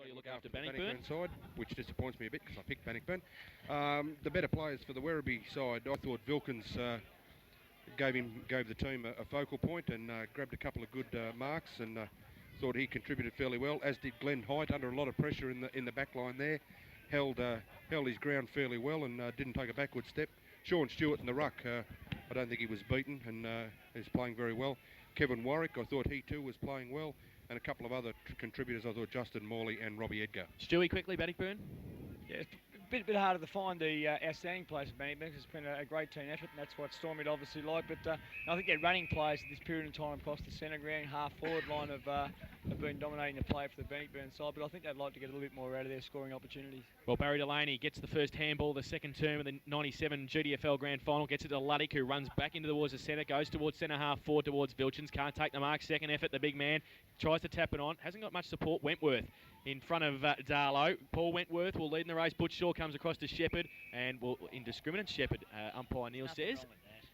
got to look after Bannockburn side, which disappoints me a bit because I picked Bannockburn. The better players for the Werribee side, I thought Vilkins gave the team a focal point and grabbed a couple of good marks, and thought he contributed fairly well, as did Glenn Height under a lot of pressure in the back line there. Held his ground fairly well and didn't take a backward step. Sean Stewart in the ruck, I don't think he was beaten and is playing very well. Kevin Warwick, I thought he too was playing well, and a couple of other contributors, I thought Justin Morley and Robbie Edgar. Stewie, quickly, Bannockburn. Yeah, it's a bit harder to find the outstanding players of Bannockburn. It's been a great team effort, and that's what Stormy'd obviously like. But I think their running players at this period in time across the centre ground, half-forward line have been dominating the play for the Bannockburn side. But I think they'd like to get a little bit more out of their scoring opportunities. Well, Barry Delaney gets the first handball, the second term of the 97 GDFL Grand Final, gets it to Luddick, who runs back into towards the centre, goes towards centre half forward towards Vilchins, can't take the mark, second effort, the big man tries to tap it on, hasn't got much support. Wentworth in front of Darlow. Paul Wentworth will lead in the race. Butch Shaw comes across to Shepherd, and will indiscriminate Shepherd, umpire Neil says,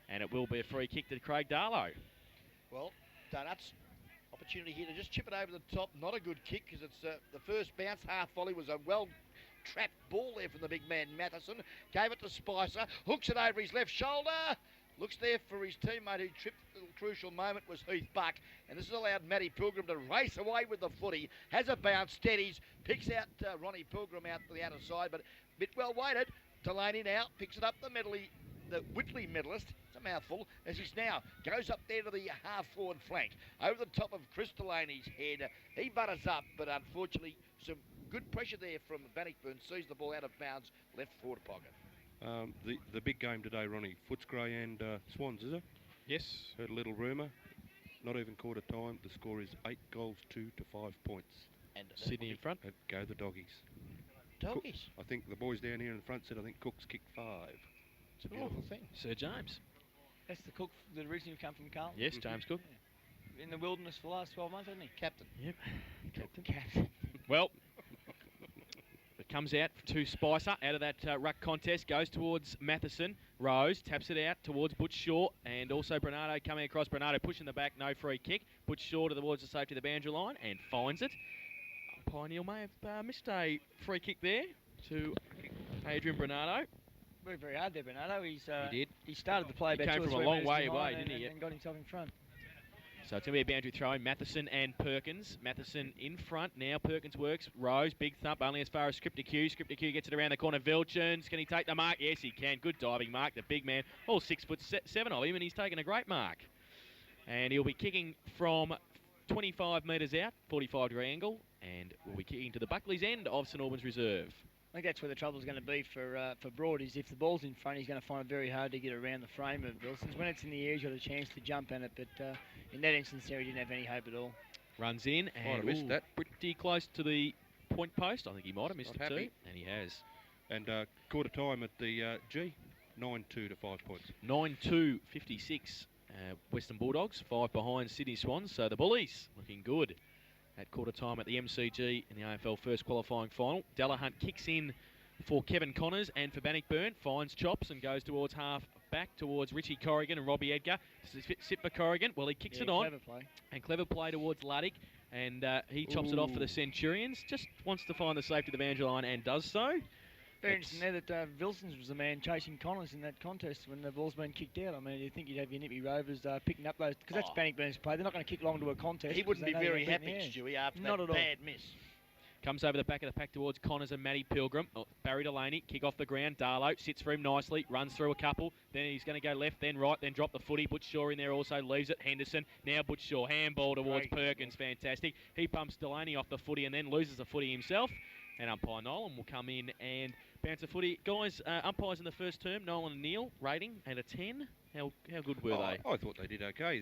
and it will be a free kick to Craig Darlow. Well, Donuts, opportunity here to just chip it over the top. Not a good kick because it's the first bounce. Half volley was a well trapped ball there from the big man Matheson. Gave it to Spicer, hooks it over his left shoulder. Looks there for his teammate who tripped. The crucial moment was Heath Buck, and this has allowed Matty Pilgrim to race away with the footy. Has a bounce, steadies, picks out Ronnie Pilgrim out to the outer side, but a bit well weighted. Delaney now picks it up the Whitley medalist. It's a mouthful, as he's now goes up there to the half-forward flank. Over the top of Chris Delaney's head. He butters up, but unfortunately some good pressure there from Bannockburn. Sees the ball out of bounds, left forward pocket. The big game today, Ronnie. Footscray and Swans, is it? Yes. Heard a little rumour. Not even quarter time. The score is 8 goals, 2 to 5 points. And Sydney in front. Go the doggies. Doggies? I think the boys down here in the front said I think Cook's kicked 5. It's a beautiful thing. Sir James. That's the Cook that originally come from Carlton. Yes, James Cook. Yeah. In the wilderness for the last 12 months, hasn't he? Captain. Yep. Captain. Well, it comes out to Spicer out of that ruck contest, goes towards Matheson. Rose taps it out towards Butch Shaw, and also Bernardo coming across. Bernardo pushing the back, no free kick. Butch Shaw towards the safety of the boundary line and finds it. Pioneer may have missed a free kick there to Adrian Bernardo. Very, very hard there, Bernardo. He did. He started the play He about came 2 or from a 3 long metres way behind away, didn't he? And got himself in front. So it's going to be a boundary throw. Matheson and Perkins. Matheson in front. Now Perkins works. Rose, big thump, only as far as Scripter Q. Scripter Q gets it around the corner. Vilchins, can he take the mark? Yes, he can. Good diving mark. The big man, all 6'7" of him, and he's taken a great mark. And he'll be kicking from 25 metres out, 45-degree angle, and will be kicking to the Buckley's end of St Albans Reserve. I think that's where the trouble's going to be for Broad, is if the ball's in front, he's going to find it very hard to get around the frame of Wilson's. When it's in the air, he's got a chance to jump at it, but in that instance there, he didn't have any hope at all. Runs in, and missed that. Pretty close to the point post. I think he might have missed it happy. too, and he has. And quarter time at the G, 9-2 to 5 points. 9-2, 56. Western Bulldogs, 5 behind Sydney Swans, so the Bullies looking good at quarter time at the MCG in the AFL first qualifying final. Delahunt kicks in for Kevin Connors and for Bannockburn, finds chops and goes towards half back towards Richie Corrigan and Robbie Edgar. Sit for Corrigan. Well, he kicks it on. Clever play. And clever play towards Luddick, and he chops it off for the Centurions. Just wants to find the safety of the boundary line and does so. Very interesting there that Vilsons was the man chasing Connors in that contest when the ball's been kicked out. I mean, you'd think you'd have your Nippy Rovers picking up those, because that's Bannockburn's play. They're not going to kick long to a contest. He wouldn't be very happy, Stewie, after that bad miss. Comes over the back of the pack towards Connors and Matty Pilgrim. Barry Delaney, kick off the ground. Darlow sits for him nicely, runs through a couple. Then he's going to go left, then right, then drop the footy. Butch Shaw in there also leaves it. Henderson, now Butch Shaw, handball towards Perkins. Fantastic. He pumps Delaney off the footy and then loses the footy himself. And umpire Nolan will come in and bounce the footy. Guys, umpires in the first term, Nolan and Neil, rating at a 10. How good were they? I thought they did okay.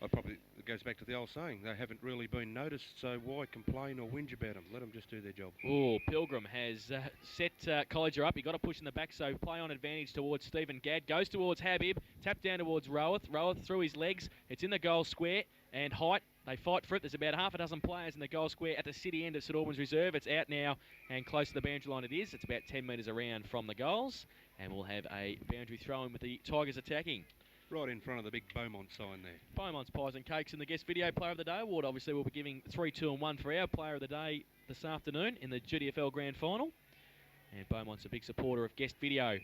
It goes back to the old saying, they haven't really been noticed, so why complain or whinge about them? Let them just do their job. Oh, Pilgrim has set Colliger up. He got a push in the back, so play on advantage towards Stephen Gadd. Goes towards Habib, tap down towards Rowath. Rowath through his legs. It's in the goal square, and Height, they fight for it. There's about half a dozen players in the goal square at the city end of St Albans Reserve. It's out now and close to the boundary line it is. It's about 10 metres around from the goals, and we'll have a boundary throw-in with the Tigers attacking. Right in front of the big Beaumont sign there. Beaumont's Pies and Cakes and the Guest Video Player of the Day award. Obviously, we'll be giving 3, 2 and 1 for our Player of the Day this afternoon in the GDFL Grand Final. And Beaumont's a big supporter of Guest Video.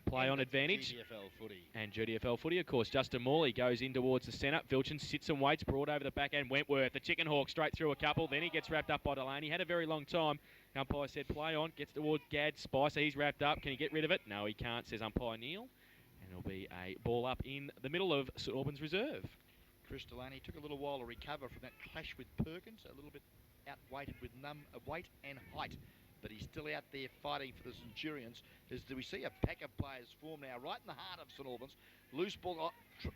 Play on advantage. GDFL footy. And GDFL footy, of course. Justin Morley goes in towards the centre. Vilchins sits and waits, broad over the back end. Wentworth, the Chicken Hawk, straight through a couple. Then he gets wrapped up by Delaney. Had a very long time. Umpire said play on. Gets towards Gad Spicer. He's wrapped up. Can he get rid of it? No, he can't, says umpire Neil. And it'll be a ball up in the middle of St Albans Reserve. Chris Delaney took a little while to recover from that clash with Perkins. A little bit outweighted with weight and height. But he's still out there fighting for the Centurions. As we see a pack of players form now right in the heart of St Albans. Loose ball.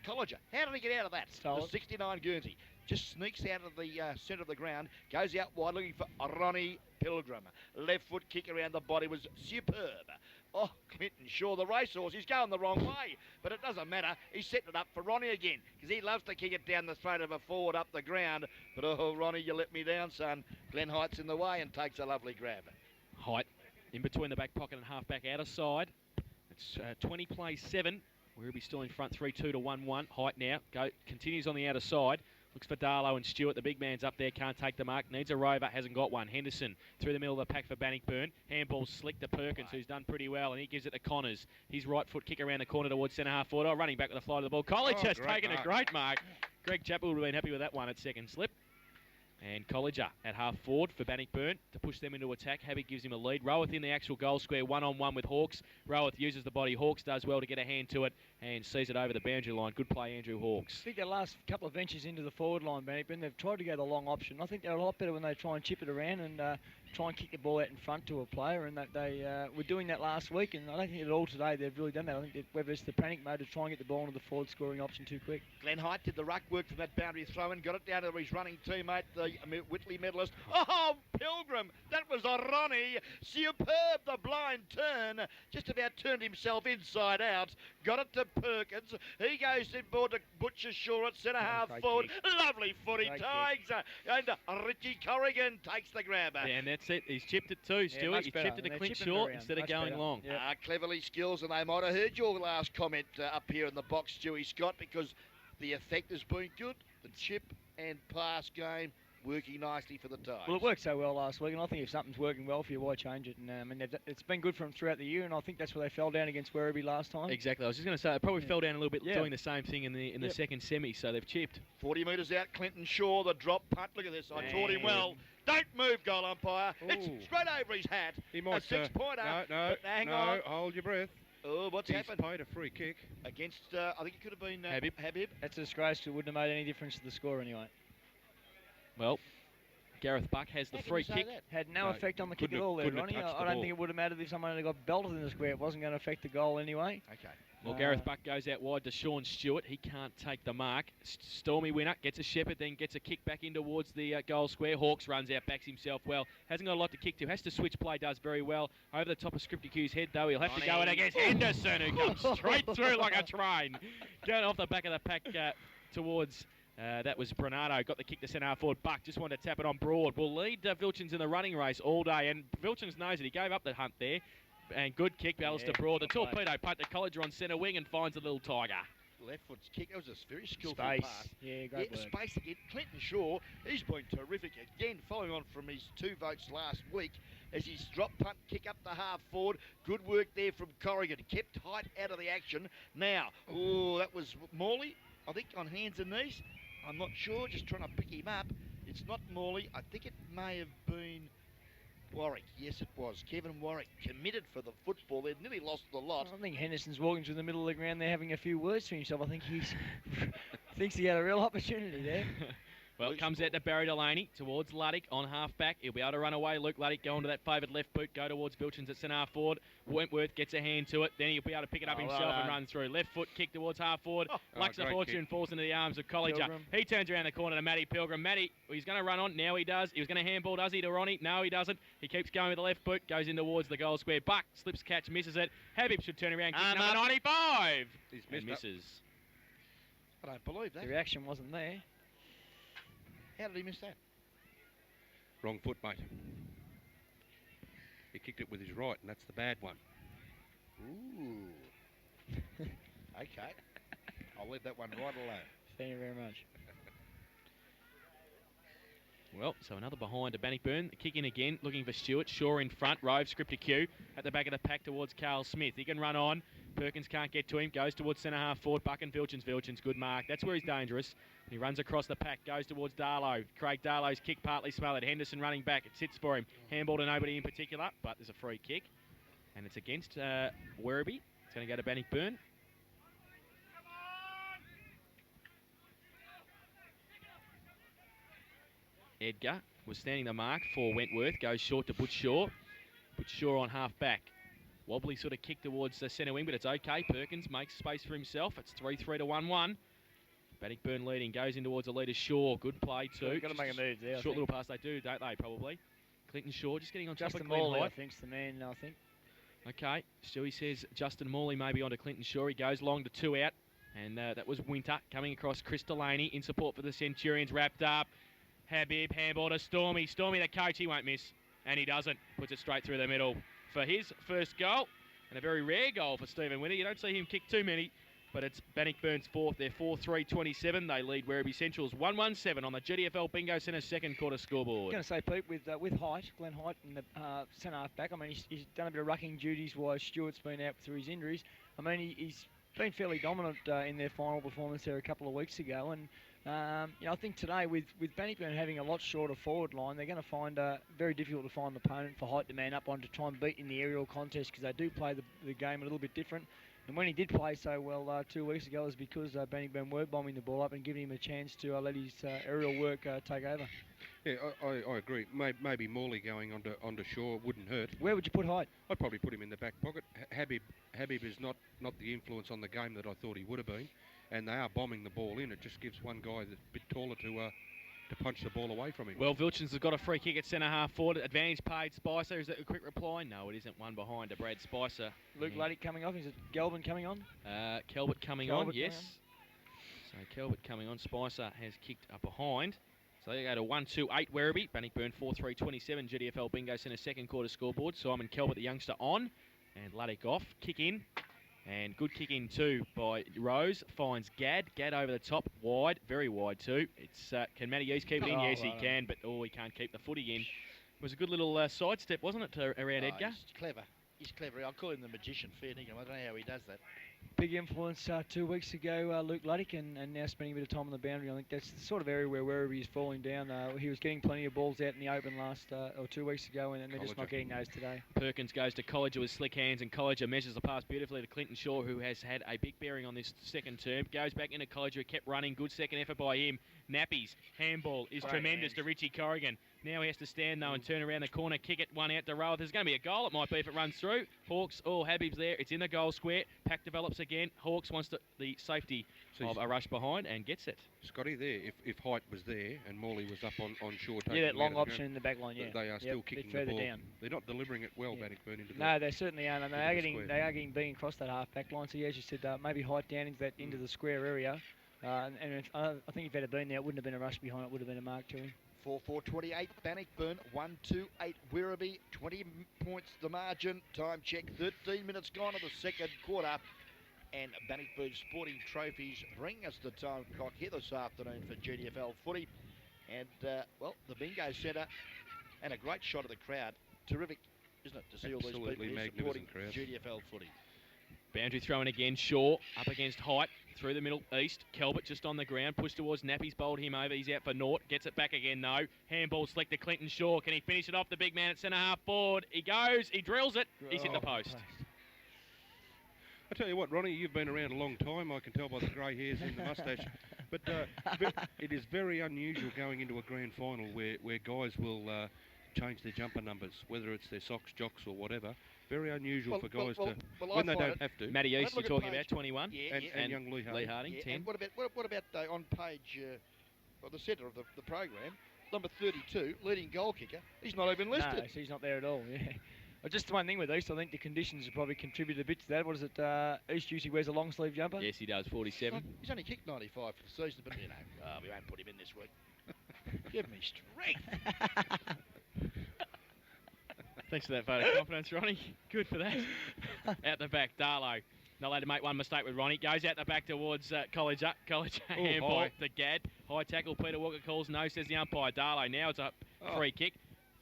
Colliger. How did he get out of that? Stole the it. 69 Guernsey. Just sneaks out of the centre of the ground. Goes out wide looking for Ronnie Pilgrim. Left foot kick around the body was superb. Oh, Clinton Shaw, the racehorse. He's going the wrong way. But it doesn't matter. He's setting it up for Ronnie again. Because he loves to kick it down the throat of a forward up the ground. But oh, Ronnie, you let me down, son. Glenn Height's in the way and takes a lovely grab. Height in between the back pocket and half-back outer side. It's 20 plays 7. Werribee still in front 3-2 to 1-1. Height now continues on the outer side. Looks for Darlow and Stewart. The big man's up there, can't take the mark. Needs a rover, hasn't got one. Henderson through the middle of the pack for Bannockburn. Handball slick to Perkins, who's done pretty well, and he gives it to Connors. His right foot kick around the corner towards centre half forward. Oh, running back with the flight of the ball. College has taken a great mark. Greg Chappell would have been happy with that one at second slip. And Colliger at half forward for Bannockburn to push them into attack. Habib gives him a lead. Rowath in the actual goal square, one-on-one with Hawks. Rowath uses the body. Hawks does well to get a hand to it and sees it over the boundary line. Good play, Andrew Hawks. I think the last couple of ventures into the forward line, Bannockburn, they've tried to go the long option. I think they're a lot better when they try and chip it around and try and kick the ball out in front to a player, and that they were doing that last week, and I don't think at all today they've really done that. I think that whether it's the panic mode to try and get the ball into the forward scoring option too quick. Glenn Height did the ruck work from that boundary throw-in, got it down to his running teammate, the Whitley medalist. Oh, Pilgrim, that was a Ronnie. Superb, the blind turn. Just about turned himself inside out. Got it to Perkins. He goes inboard to Butcher Shaw at centre half forward. Kick. Lovely footy, Tigers. And Richie Corrigan takes the grabber. Yeah, and that's it. He's chipped it too, Stuart. He's chipped it to Clint Short instead of going long. Yep. Cleverly skills, and they might have heard your last comment up here in the box, Stewie Scott, because the effect has been good. The chip and pass game working nicely for the Tigers. Well, it worked so well last week, and I think if something's working well for you, why change it? And I mean, it's been good for them throughout the year, and I think that's where they fell down against Werribee last time. Exactly. I was just going to say, they probably fell down a little bit doing the same thing in the second semi, so they've chipped. 40 metres out, Clinton Shaw, the drop punt. Look at this. I taught him well. Don't move, goal umpire. Ooh. It's straight over his hat. He might, a 6-pointer. No, hang on. Hold your breath. Oh, what's happened? He's paid a free kick. Against, I think it could have been Habib. That's a disgrace. It wouldn't have made any difference to the score anyway. Well, Gareth Buck has the How can free you say kick. that? Had no effect on the kick at couldn't all there, have Ronnie. touched the I don't ball. think it would have mattered if someone had got belted in the square. It wasn't going to affect the goal anyway. Okay. Well, Gareth Buck goes out wide to Sean Stewart. He can't take the mark. Stormy winner, gets a shepherd, then gets a kick back in towards the goal square. Hawks runs out, backs himself well. Hasn't got a lot to kick to. Has to switch play, does very well. Over the top of Scripty Q's head, though. He'll have to go in against Henderson, who comes straight through like a train. Going off the back of the pack towards... that was Bernardo, got the kick to centre half forward. Buck just wanted to tap it on Broad. Will lead Vilchins in the running race all day, and Vilchins knows it. He gave up the hunt there, and good kick, Alistair Broad. The torpedo punt to Colliger on centre wing and finds a little tiger. Left foot's kick. It was a very skillful Space. pass. Yeah, great work. Space again. Clinton Shaw, he's been terrific again, following on from his 2 votes last week as he's drop punt kick up the half forward. Good work there from Corrigan. Kept Height out of the action. Now, that was Morley, I think, on hands and knees. I'm not sure, just trying to pick him up. It's not Morley. I think it may have been Warwick. Yes, it was. Kevin Warwick committed for the football. They'd nearly lost the lot. I think Henderson's walking through the middle of the ground there having a few words to himself. I think he's thinks he had a real opportunity there. Well, it comes out to Barry Delaney towards Luddick on half-back. He'll be able to run away. Luke Luddick going to that favoured left boot, go towards Vilchins at centre half forward. Wentworth gets a hand to it. Then he'll be able to pick it up himself and run through. Left foot kick towards half forward. Lux of Fortune falls into the arms of Colliger. Pilgrim. He turns around the corner to Matty Pilgrim. Matty, he's going to run on. Now he does. He was going to handball, does he, to Ronnie? No, he doesn't. He keeps going with the left boot, goes in towards the goal square. Buck slips catch, misses it. Habib should turn around, kick number 95. He's And missed misses. I don't believe that. The reaction wasn't there. How did he miss that? Wrong foot, mate. He kicked it with his right, and that's the bad one. Ooh. Okay. I'll leave that one right alone. Thank you very much. Well, so another behind to Bannockburn. Kick in again, looking for Stewart. Shaw in front. Rove script to Q. At the back of the pack towards Carl Smith. He can run on. Perkins can't get to him. Goes towards centre half forward. Buck and Vilchins. Vilchins, good mark. That's where he's dangerous. He runs across the pack. Goes towards Darlow. Craig Darlow's kick partly smothered. Henderson running back. It sits for him. Handball to nobody in particular, but there's a free kick. And it's against Werribee. It's going to go to Bannockburn. Edgar was standing the mark for Wentworth. Goes short to Butch Shaw. Butch Shaw on half back. Wobbly sort of kick towards the centre wing, but it's okay. Perkins makes space for himself. It's 3-3 to 1-1. Bannockburn leading. Goes in towards the leader Shaw. Good play too. Got to make a move there. Short little pass they do, don't they, probably? Clinton Shaw just getting on top Justin of Glenn Morley, I Hyde. think's the man, I think. Okay, Stewie says Justin Morley maybe onto Clinton Shaw. He goes long to 2 out. And that was Winter coming across Chris Delaney in support for the Centurions. Wrapped up. Habib, handball to Stormy. Stormy, the coach, he won't miss. And he doesn't. Puts it straight through the middle for his first goal. And a very rare goal for Stephen Winter. You don't see him kick too many. But it's Bannockburn's fourth. They're 4-3-27. They lead Werribee Central's 1-1-7 on the GDFL Bingo Centre second quarter scoreboard. I was going to say, Pete, with Height, Glenn Height in the centre half back, I mean, he's done a bit of rucking duties while Stewart's been out through his injuries. I mean, he's been fairly dominant in their final performance there a couple of weeks ago. And you know, I think today with Bannockburn having a lot shorter forward line, they're going to find very difficult to find an opponent for Height to man up on to try and beat in the aerial contest, because they do play the game a little bit different. And when he did play so well 2 weeks ago, it was because Bannockburn were bombing the ball up and giving him a chance to let his aerial work take over. Yeah, I agree. Maybe Morley going onto Shaw wouldn't hurt. Where would you put Height? I'd probably put him in the back pocket. Habib is not the influence on the game that I thought he would have been, and they are bombing the ball in. It just gives one guy that's a bit taller to punch the ball away from him. Well, Vilchins has got a free kick at centre half forward. Advantage paid Spicer. Is that a quick reply? No, it isn't. One behind to Brad Spicer. Luke Luddick coming off. Is it Galvin coming on? Kelbert coming on, yes. So Kelbert coming on. Spicer has kicked up behind. So they go to 1-2-8 Werribee. Bannockburn 4-3-27. GDFL Bingo Centre second quarter scoreboard. Simon Kelbert, the youngster, on. And Luddick off. Kick in. And good kick in too by Rose. Finds Gadd. Gadd over the top. Wide. Very wide too. It's can Matty East keep it in? Yes, he can. But he can't keep the footy in. It was a good little sidestep, wasn't it, around Edgar? He's clever. He's clever. I'll call him the magician, fair dinkum. I don't know how he does that. Big influence 2 weeks ago, Luke Luddick, and now spending a bit of time on the boundary. I think that's the sort of area where Werribee is falling down. He was getting plenty of balls out in the open last or 2 weeks ago, and they're just not getting those today. Perkins goes to Colliger with slick hands, and Colliger measures the pass beautifully to Clinton Shaw, who has had a big bearing on this second term. Goes back into Colliger, kept running. Good second effort by him. Nappies, handball is tremendous to Richie Corrigan. Now he has to stand, though, and turn around the corner, kick it, one out to Rowan. There's going to be a goal, it might be, if it runs through. Hawks, Habib's there. It's in the goal square. Pack develops again. Hawks wants the safety of a rush behind and gets it. Scotty, there, if Height was there and Morley was up on shore, yeah, that long option in the back line, yeah. They are still kicking the ball. Down. They're not delivering it well, Bannockburn, into the... No, they certainly aren't, and they are getting beaten across that half-back line. So, yeah, as you said, maybe Height down into the square area. And I think if it had been there, it wouldn't have been a rush behind. It would have been a mark to him. 4-4-28 Bannockburn, 1-2-8 Werribee, 20 points the margin. Time check, 13 minutes gone of the second quarter. And Bannockburn Sporting Trophies bring us the time clock here this afternoon for GDFL footy. And, well, the Bingo Centre and a great shot of the crowd. Terrific, isn't it, to see all these people here supporting GDFL footy. Boundary thrown again. Shaw up against Height. Through the middle east. Kelbert just on the ground. Pushed towards Nappies. Bowled him over. He's out for naught. Gets it back again, though. Handball slick to Clinton Shaw. Can he finish it off? The big man at centre half forward. He goes. He drills it. He's hit the post. I tell you what, Ronnie, you've been around a long time. I can tell by the grey hairs in the moustache. But it is very unusual going into a grand final where guys will change their jumper numbers, whether it's their socks, jocks or whatever. Very unusual for guys when they don't have to. Matty East, you're talking about 21, and young Lee Harding, 10. And what about on page, the centre of the program, number 32, leading goal kicker? He's not even listed. No, he's not there at all. Yeah. But just one thing with East, I think the conditions have probably contributed a bit to that. What is it? East usually wears a long sleeve jumper. Yes, he does. 47. He's only kicked 95 for the season, but we won't put him in this week. Give me strength. Thanks for that vote of confidence, Ronnie. Good for that. Out the back, Darlow not allowed to make one mistake with Ronnie. Goes out the back towards College handball high. to Gadd. High tackle, Peter Walker calls no, says the umpire. Darlow, now it's a free kick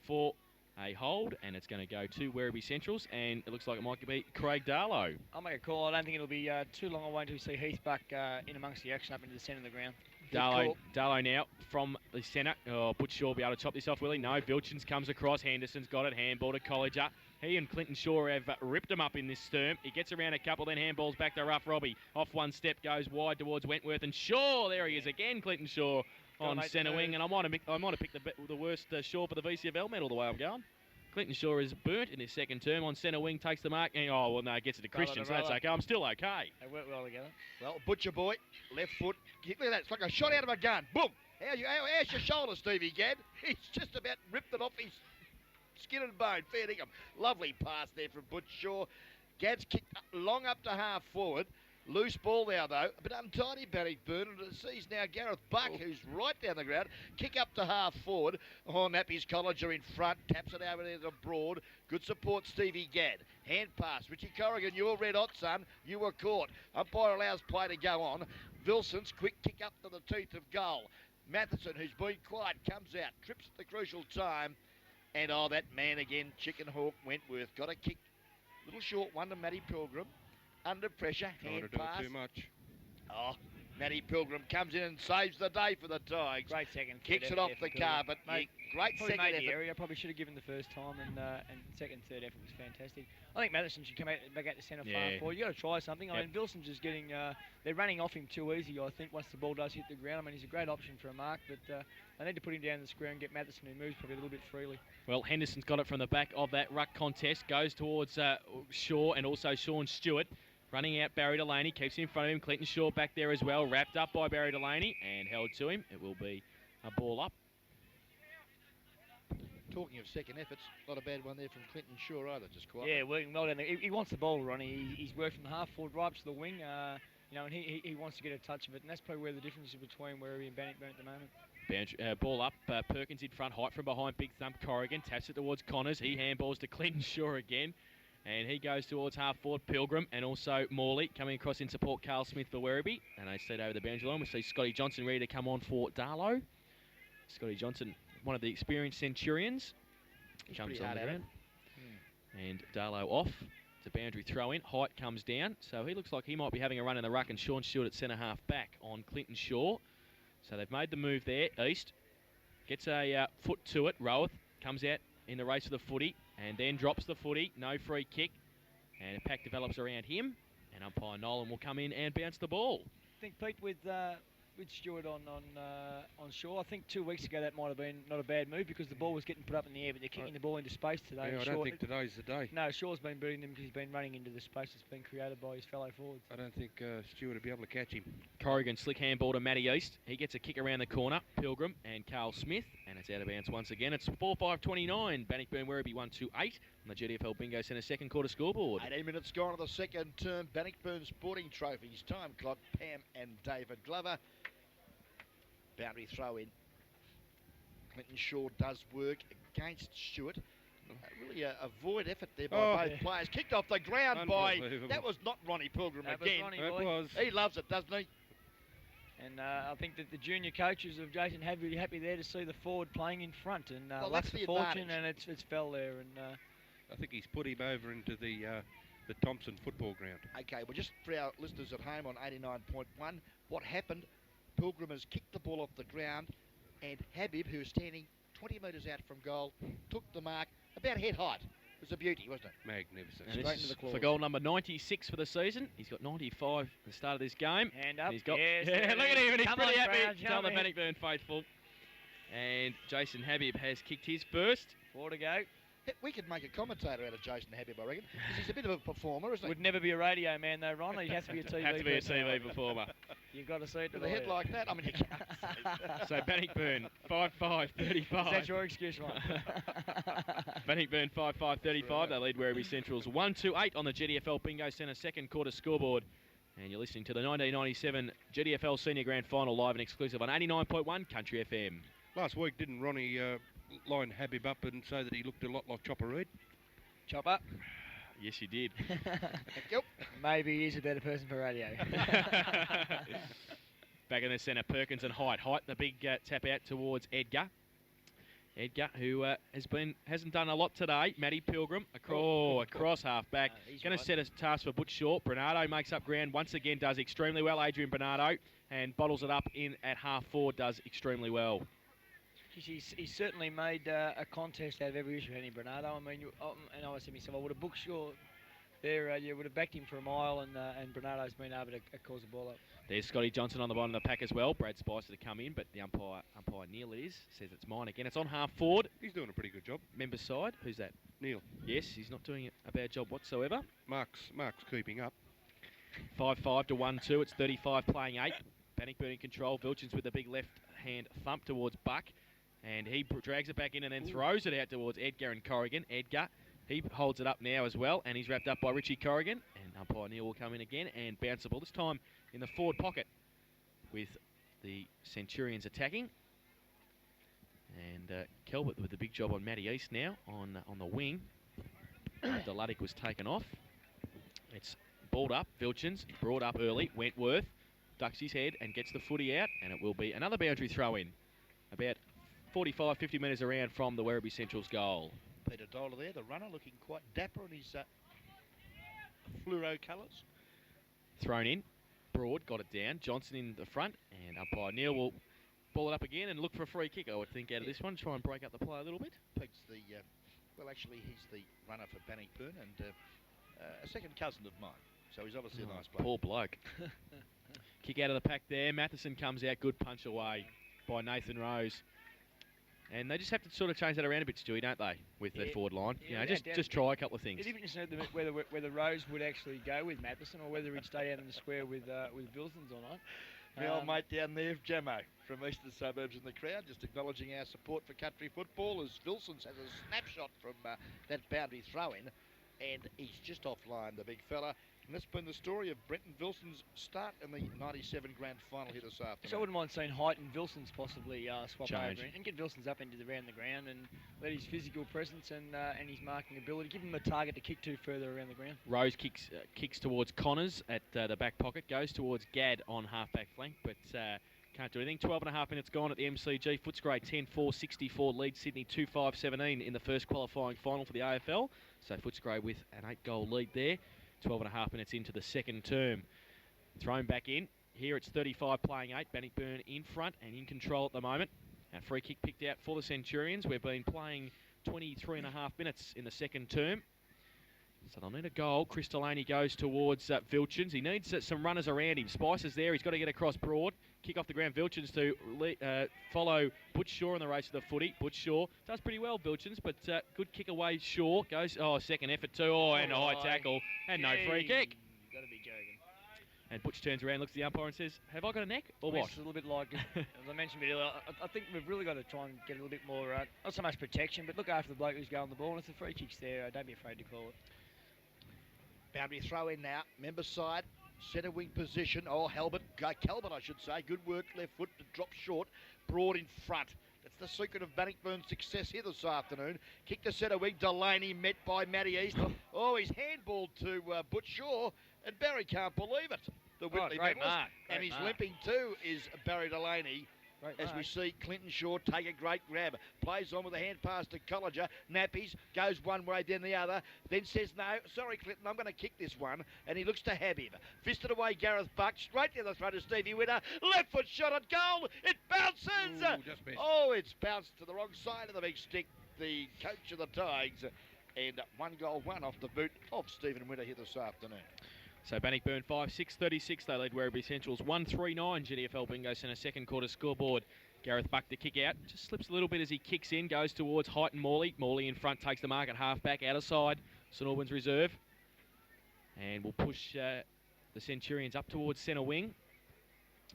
for a hold, and it's going to go to Werribee Centrals, and it looks like it might be Craig Darlow. I'll make a call. I don't think it'll be too long away until we see Heath back in amongst the action up into the centre of the ground. Darlow now from the centre. Oh, Butch Shaw will be able to chop this off, will he? No, Vilchins comes across. Henderson's got it. Handball to Colliger. He and Clinton Shaw have ripped him up in this term. He gets around a couple, then handballs back to Rough Robbie. Off one step, goes wide towards Wentworth, and Shaw, there he is again, Clinton Shaw on centre wing, and I might have picked the worst Shaw for the VCFL medal the way I'm going. Clinton Shaw is burnt in his second term on centre wing, takes the mark, and gets it to Christian, so that's okay. I'm still okay. They work well together. Well, Butcher boy, left foot. Look at that. It's like a shot out of a gun. Boom. How's your shoulder, Stevie Gadd? He's just about ripped it off his skin and bone. Fair dinkum. Lovely pass there from Butch Shaw. Gadd's kicked long up to half forward. Loose ball now, though. A bit untidy, Bannockburn. And it sees now Gareth Buck, who's right down the ground. Kick up to half forward. Nappy's Colliger in front. Taps it over there to Broad. Good support, Stevie Gadd. Hand pass. Richie Corrigan, you were red hot, son. You were caught. Umpire allows play to go on. Wilson's quick kick up to the teeth of goal. Matheson, who's been quiet, comes out. Trips at the crucial time. And, that man again, Chicken Hawk Wentworth. Got a kick. Little short one to Matty Pilgrim. Under pressure, hand pass. Too much. Matty Pilgrim comes in and saves the day for the Tigers. Great second. Kicks it off the carpet. Mate, great second made effort. The area. Probably should have given the first time, and second, third effort was fantastic. I think Madison should come back out to centre far forward. You got to try something. I mean, Wilson's just getting. They're running off him too easy. I think once the ball does hit the ground. I mean, he's a great option for a mark, but they need to put him down the square and get Matheson, who moves probably a little bit freely. Well, Henderson's got it from the back of that ruck contest. Goes towards Shaw and also Sean Stewart. Running out Barry Delaney, keeps him in front of him. Clinton Shaw back there as well, wrapped up by Barry Delaney and held to him. It will be a ball up. Talking of second efforts, not a bad one there from Clinton Shaw either, just quite. Yeah, working well down there. He wants the ball, Ronnie. He's worked from the half forward right up to the wing, and he wants to get a touch of it, and that's probably where the difference is between Werribee and Bannockburn at the moment. Ball up, Perkins in front, height from behind, big thump Corrigan, taps it towards Connors. He handballs to Clinton Shaw again. And he goes towards half forward, Pilgrim, and also Morley coming across in support, Carl Smith for Werribee. And they set over the boundary line. We see Scotty Johnson ready to come on for Darlow. Scotty Johnson, one of the experienced Centurions. He's comes pretty on hard the at ground. And Darlow off. It's a boundary throw in. Height comes down. So he looks like he might be having a run in the ruck, and Sean Stewart at centre half back on Clinton Shaw. So they've made the move there. East gets a foot to it. Rowath comes out in the race for the footy. And then drops the footy, no free kick, and a pack develops around him, and umpire Nolan will come in and bounce the ball. I think, Pete, with Stewart on Shaw, I think 2 weeks ago that might have been not a bad move because the ball was getting put up in the air, but they're kicking the ball into space today. Yeah, I don't think today's the day. No, Shaw's been beating them because he's been running into the space that's been created by his fellow forwards. I don't think Stewart will be able to catch him. Corrigan slick handball to Matty East. He gets a kick around the corner. Pilgrim and Carl Smith, and it's out of bounds once again. It's 4-5-29. Bannockburn Werribee 1-2-8 on the GDFL Bingo Centre second quarter scoreboard. 18 minutes gone of the second term. Bannockburn Sporting Trophies. Time clock. Pam and David Glover. Boundary throw in. Clinton Shaw does work against Stewart. Really a void effort there by both players. Kicked off the ground by... That was not Ronnie Pilgrim again. Was Ronnie, he loves it, doesn't he? And I think that the junior coaches of Jason have really happy there to see the forward playing in front. And that's the fortune, and it's fell there. And I think he's put him over into the Thompson football ground. Okay, well, just for our listeners at home on 89.1, what happened... Pilgrim has kicked the ball off the ground, and Habib, who was standing 20 metres out from goal, took the mark about head height. It was a beauty, wasn't it? Magnificent. And this is for goal number 96 for the season. He's got 95 at the start of this game. Hand up. He's got, yes, yeah, look at him, and he's pretty happy. Tell the Bannockburn faithful. And Jason Habib has kicked his first. 4 to go. We could make a commentator out of Jason Habib, I reckon, because he's a bit of a performer, isn't he? Would never be a radio man, though, Ron. He has to be a TV Has to be a TV performer. You've got to see it. With a head like that, I mean, you can't say. So Bannockburn, 5-5-35. Is that your excuse, Ron? Bannockburn, 5-5-35. They lead Werribee Centrals 1-2-8 on the GDFL Bingo Centre second quarter scoreboard. And you're listening to the 1997 GDFL Senior Grand Final live and exclusive on 89.1 Country FM. Last week, didn't Ronnie line Habib up and say that he looked a lot like Chopper Reed? Chopper. Yes, you did. Yep. Maybe he's a better person for radio. Back in the centre, Perkins and Height. Height, the big tap out towards Edgar. Edgar, who hasn't done a lot today. Matty Pilgrim across half back. Going to set a task for Butch Short. Bernardo makes up ground once again, does extremely well. Adrian Bernardo, and bottles it up in at half forward, does extremely well. He's certainly made a contest out of every issue, hasn't he, Bernardo? I mean, and I said to myself, I would have booked Short there. You would have backed him for a mile, and Bernardo's been able to cause the ball up. There's Scotty Johnson on the bottom of the pack as well. Brad Spicer to come in, but the umpire Neil says it's mine again. It's on half forward. He's doing a pretty good job. Member side. Who's that? Neil. Yes, he's not doing a bad job whatsoever. Mark's keeping up. 5-5 to 1-2. It's 35 playing 8. Bannockburn in control. Vilchins with a big left hand thump towards Buck. And he drags it back in and then throws it out towards Edgar and Corrigan. Edgar, he holds it up now as well, and he's wrapped up by Richie Corrigan. And umpire Neil will come in again and bounce the ball, this time in the forward pocket with the Centurions attacking. And Kelbert with the big job on Matty East now on the wing. After Luddick was taken off. It's balled up. Vilchins brought up early. Wentworth ducks his head and gets the footy out, and it will be another boundary throw in. About 45-50 metres around from the Werribee Central's goal. Peter Doler there, the runner, looking quite dapper in his fluoro colours. Thrown in. Broad got it down. Johnson in the front, and umpire Neil will ball it up again and look for a free kick, I would think, out of this one. Try and break up the play a little bit. Pete's the, well, actually, he's the runner for Bannockburn and a second cousin of mine. So he's obviously a nice player. Poor bloke. Kick out of the pack there. Matheson comes out. Good punch away by Nathan Rose. And they just have to sort of change that around a bit, Stewie, don't they, with their forward line? Yeah, you know, just try a couple of things. It's even interesting whether Rose would actually go with Matheson or whether he'd stay out in the square with Vilsons or not. My old mate down there, Jamo, from eastern suburbs in the crowd, just acknowledging our support for country football as Vilsons has a snapshot from that boundary throw-in, and he's just offline, the big fella. And that's been the story of Brenton Vilson's start in the 97 grand final here this afternoon. So I wouldn't mind seeing Height and Vilsons possibly swap Change. over and get Vilsons up into around the ground and let his physical presence and his marking ability give him a target to kick to further around the ground. Rose kicks towards Connors at the back pocket, goes towards Gadd on half-back flank, but can't do anything. 12.5 minutes gone at the MCG. Footscray 10-4, 64 lead Sydney 2-5-17 in the first qualifying final for the AFL. So Footscray with an 8-goal lead there. 12.5 minutes into the second term. Thrown back in. Here it's 35 playing 8. Bannockburn in front and in control at the moment. A free kick picked out for the Centurions. We've been playing 23.5 minutes in the second term. So they'll need a goal. Chris Delaney goes towards Vilchins. He needs some runners around him. Spicer's there. He's got to get across Broad. Kick off the ground. Vilchins to follow Butch Shaw in the race to the footy. Butch Shaw does pretty well, Vilchins, but good kick away. Shaw goes, second effort too. And a high tackle. And no free kick. Got to be joking. And Butch turns around, looks at the umpire and says, have I got a neck or what? It's a little bit like, as I mentioned earlier, I think we've really got to try and get a little bit more, not so much protection, but look after the bloke who's going the ball. And if the free kick's there, don't be afraid to call it. Boundary throw in now, member side, centre wing position. Calvert, I should say. Good work, left foot to drop short, Broad in front. That's the secret of Bannockburn's success here this afternoon. Kick to centre wing, Delaney met by Matty East. He's handballed to Butch Shaw, and Barry can't believe it. The Whitley great medalist. mark. And he's limping too is Barry Delaney. As we see Clinton Shaw take a great grab. Plays on with a hand pass to Colliger. Nappies, goes one way, then the other. Then says, no, sorry, Clinton, I'm going to kick this one. And he looks to have him. Fisted away Gareth Buck, straight to the throat of Stevie Witter. Left foot shot at goal. It bounces. Just missed. It's bounced to the wrong side of the big stick. The coach of the Tigers. And 1 goal, 1 off the boot of Stephen Witter here this afternoon. So Bannockburn 5-6-36, they lead Werribee Central's 1-3-9. GDFL Bingo Centre second quarter scoreboard. Gareth Buck to kick out. Just slips a little bit as he kicks in, goes towards Height and Morley. Morley in front, takes the mark at half-back, out of side. St Albans reserve. And will push the Centurions up towards centre wing.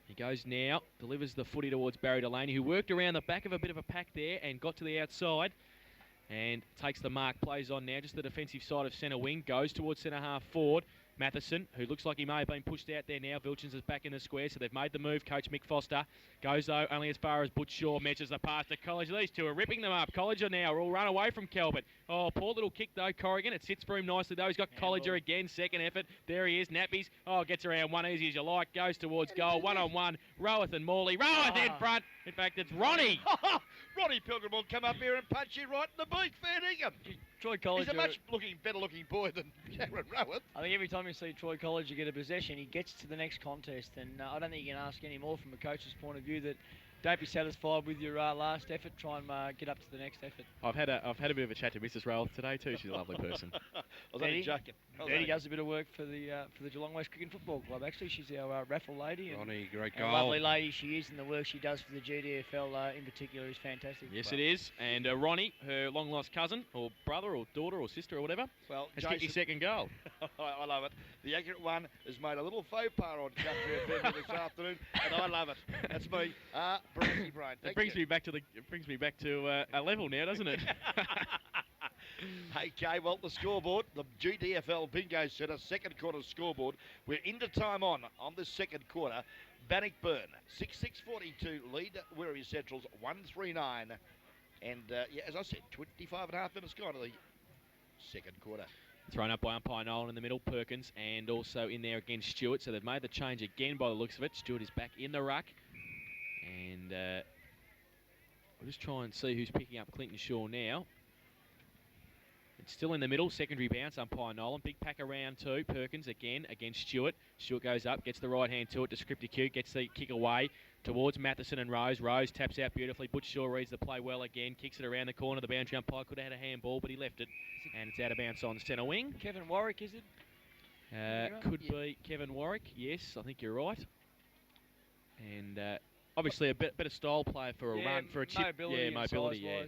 He goes now, delivers the footy towards Barry Delaney, who worked around the back of a bit of a pack there and got to the outside. And takes the mark, plays on now, just the defensive side of centre wing, goes towards centre half forward. Matheson, who looks like he may have been pushed out there now. Vilchins is back in the square, so they've made the move. Coach Mick Foster goes, though, only as far as Butch Shaw measures the pass to College. These two are ripping them up. Colliger now will run away from Kelbert. Oh, poor little kick, though, Corrigan. It sits for him nicely, though. He's got Colliger again, second effort. There he is, Nappies. Oh, gets around one easy as you like. Goes towards goal, one-on-one. Roweth and Morley. Roweth in front. In fact, it's Ronnie. Ronnie Pilgrim will come up here and punch you right in the beak, fair dinkum. Troy College. He's a much better looking boy than Cameron Roweth. I think every time you see Troy College get a possession, he gets to the next contest, and I don't think you can ask any more from a coach's point of view that don't be satisfied with your last effort. Try and get up to the next effort. I've had a bit of a chat to Mrs. Rowell today too. She's a lovely person. I was only joking. Betty does a bit of work for the Geelong West Cricket Football Club. Actually, she's our raffle lady. And Ronnie, great a goal. lovely lady she is, and the work she does for the GDFL in particular is fantastic. Yes, it is. And Ronnie, her long lost cousin, or brother, or daughter, or sister, or whatever, Well, has kicked his second goal. I love it. The accurate one has made a little faux pas on Country FM this afternoon, and I love it. That's me, Brainy Brain. It brings me back to a level now, doesn't it? Okay, well, the scoreboard, the GDFL Bingo Centre second quarter scoreboard. We're into time on this second quarter. Bannockburn 6-6-42 lead. Werribee Central's 139. And as I said, 25 and a half minutes gone to the second quarter. Thrown up by umpire Nolan in the middle, Perkins, and also in there against Stewart. So they've made the change again by the looks of it. Stewart is back in the ruck. And we'll just try and see who's picking up Clinton Shaw now. It's still in the middle, secondary bounce, umpire Nolan. Big pack around too, Perkins again against Stewart. Stewart goes up, gets the right hand to it, to Scripticute, gets the kick away towards Matheson and Rose. Rose taps out beautifully. Butch Shaw reads the play well again, kicks it around the corner. The boundary umpire could have had a handball, but he left it. And it's out of bounds on centre wing. Kevin Warwick, is it? Could be Kevin Warwick, yes, I think you're right. And obviously a better style player for a run, for a chip. Mobility, yeah.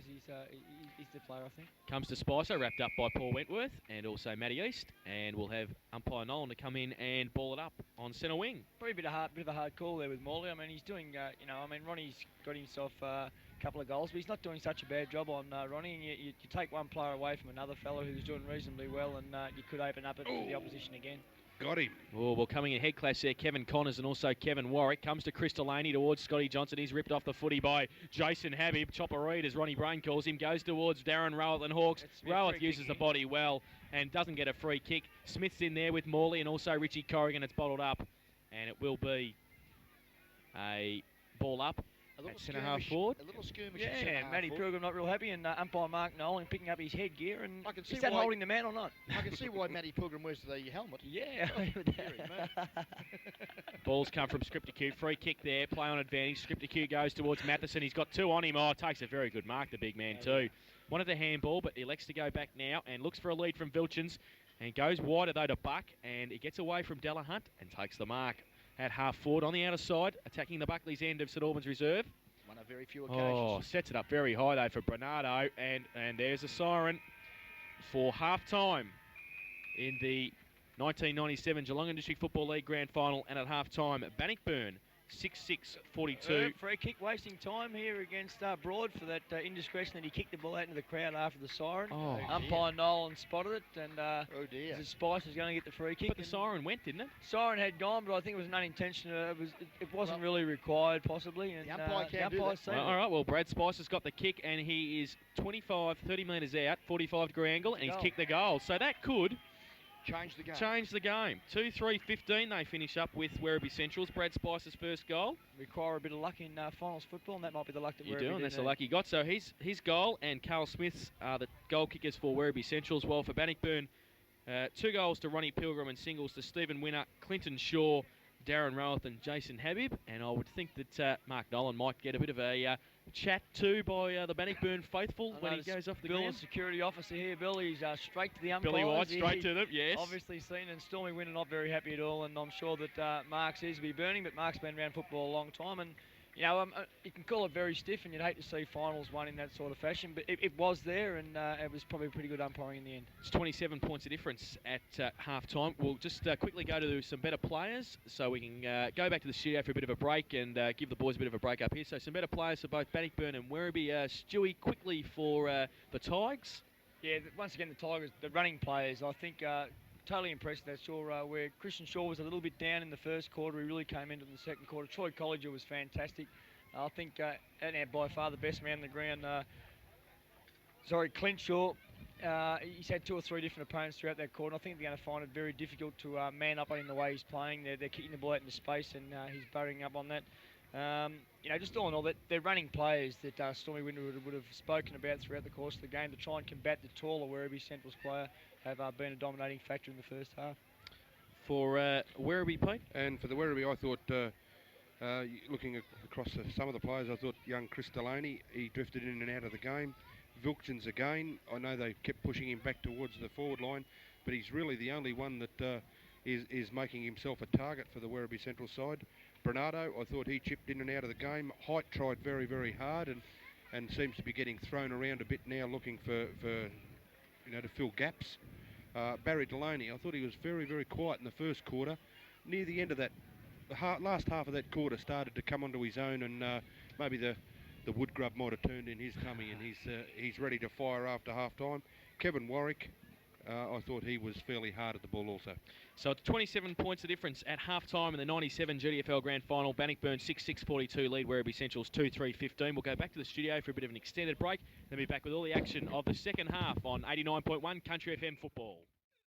He's the player, I think. Comes to Spicer, wrapped up by Paul Wentworth and also Matty East. And we'll have umpire Nolan to come in and ball it up on centre wing. Probably a bit of a hard call there with Morley. I mean, he's doing, Ronnie's got himself a couple of goals, but he's not doing such a bad job on Ronnie. And you take one player away from another fellow who's doing reasonably well, and you could open up it for the opposition again. Got him. Oh, well, coming in head clash there, Kevin Connors and also Kevin Warwick. Comes to Chris Delaney towards Scotty Johnson. He's ripped off the footy by Jason Habib. Chopper Reed, as Ronnie Brain calls him, goes towards Darren Rowell and Hawks. Rowell uses the body well and doesn't get a free kick. Smith's in there with Morley and also Richie Corrigan. It's bottled up, and it will be a ball up. At centre half forward. A little skirmish. Yeah, Matty Pilgrim not real happy, and umpire Mark Nolan picking up his headgear. And I can see is that why, holding the man or not? I can see why Matty Pilgrim wears the helmet. Yeah. Balls come from Scripticute. Free kick there. Play on advantage. Scripticute goes towards Matheson. He's got two on him. Oh, takes a very good mark, the big man, too. Wanted the handball, but elects to go back now and looks for a lead from Vilchins. And goes wider, though, to Buck. And he gets away from Delahunt and takes the mark. At half forward on the outer side, attacking the Buckley's end of St Albans Reserve. One of very few occasions. Oh, sets it up very high, though, for Bernardo. And there's a siren for half-time in the 1997 Geelong Industry Football League Grand Final. And at half-time, Bannockburn, 6-6-42. Free kick, wasting time here against Broad for that indiscretion that he kicked the ball out into the crowd after the siren. Oh, umpire Nolan spotted it, and oh dear. Spice was going to get the free kick. But the siren went, didn't it? Siren had gone, but I think it was an unintentional. It wasn't really required, possibly. And the umpire can't do that. Well, all right, well, Brad Spice has got the kick, and he is 30 metres out, 45-degree angle, and he's kicked the goal. So that could change the game. 2-3-15 they finish up with Werribee Central's. Brad Spice's first goal. Require a bit of luck in finals football, and that might be the luck that you Werribee do, and that's the luck he got. So his goal and Carl Smith's are the goal kickers for Werribee Central's. Well, for Bannockburn, 2 goals to Ronnie Pilgrim and singles to Stephen Winner, Clinton Shaw, Darren Roweth and Jason Habib. And I would think that Mark Nolan might get a bit of a chat too by the Bannockburn faithful when he goes off the Bill, ground. the security officer here, Bill, he's straight to the umpires. Billy White, straight to them, yes. Obviously seen, and Stormy Winner not very happy at all, and I'm sure that Mark seems to be burning, but Mark's been around football a long time, and you can call it very stiff, and you'd hate to see finals won in that sort of fashion, but it was there, and it was probably pretty good umpiring in the end. It's 27 points of difference at half-time. We'll just quickly go to some better players, so we can go back to the studio for a bit of a break and give the boys a bit of a break up here. So some better players for both Bannockburn and Werribee. Stewie, quickly for the Tigers. Yeah, once again, the Tigers, the running players, I think totally impressed with that Shaw. Where Christian Shaw was a little bit down in the first quarter, he really came into the second quarter. Troy Colliger was fantastic. I think and by far the best man on the ground. Clint Shaw. He's had 2 or 3 different opponents throughout that quarter. I think they're going to find it very difficult to man up on him the way he's playing. They're kicking the ball out into space, and he's burying up on that. Just all in all, they're running players that Stormy Winter would have spoken about throughout the course of the game to try and combat the taller Werribee Central's player have been a dominating factor in the first half. For Werribee, Pete? And for the Werribee, I thought, looking across some of the players, I thought young Chris Delaney, he drifted in and out of the game. Vilkins again, I know they kept pushing him back towards the forward line, but he's really the only one that is making himself a target for the Werribee Central side. Bernardo, I thought he chipped in and out of the game. Height tried very, very hard and seems to be getting thrown around a bit now, looking for to fill gaps. Barry Delaney, I thought he was very, very quiet in the first quarter. Near the end of that, last half of that quarter started to come onto his own, and maybe the wood grub might have turned in his tummy, and he's ready to fire after half time. Kevin Warwick, I thought he was fairly hard at the ball also. So it's 27 points of difference at half-time in the 97 GDFL Grand Final. Bannockburn 6-6-42 lead Werribee Central's 2-3-15. We'll go back to the studio for a bit of an extended break, then be back with all the action of the second half on 89.1 Country FM Football.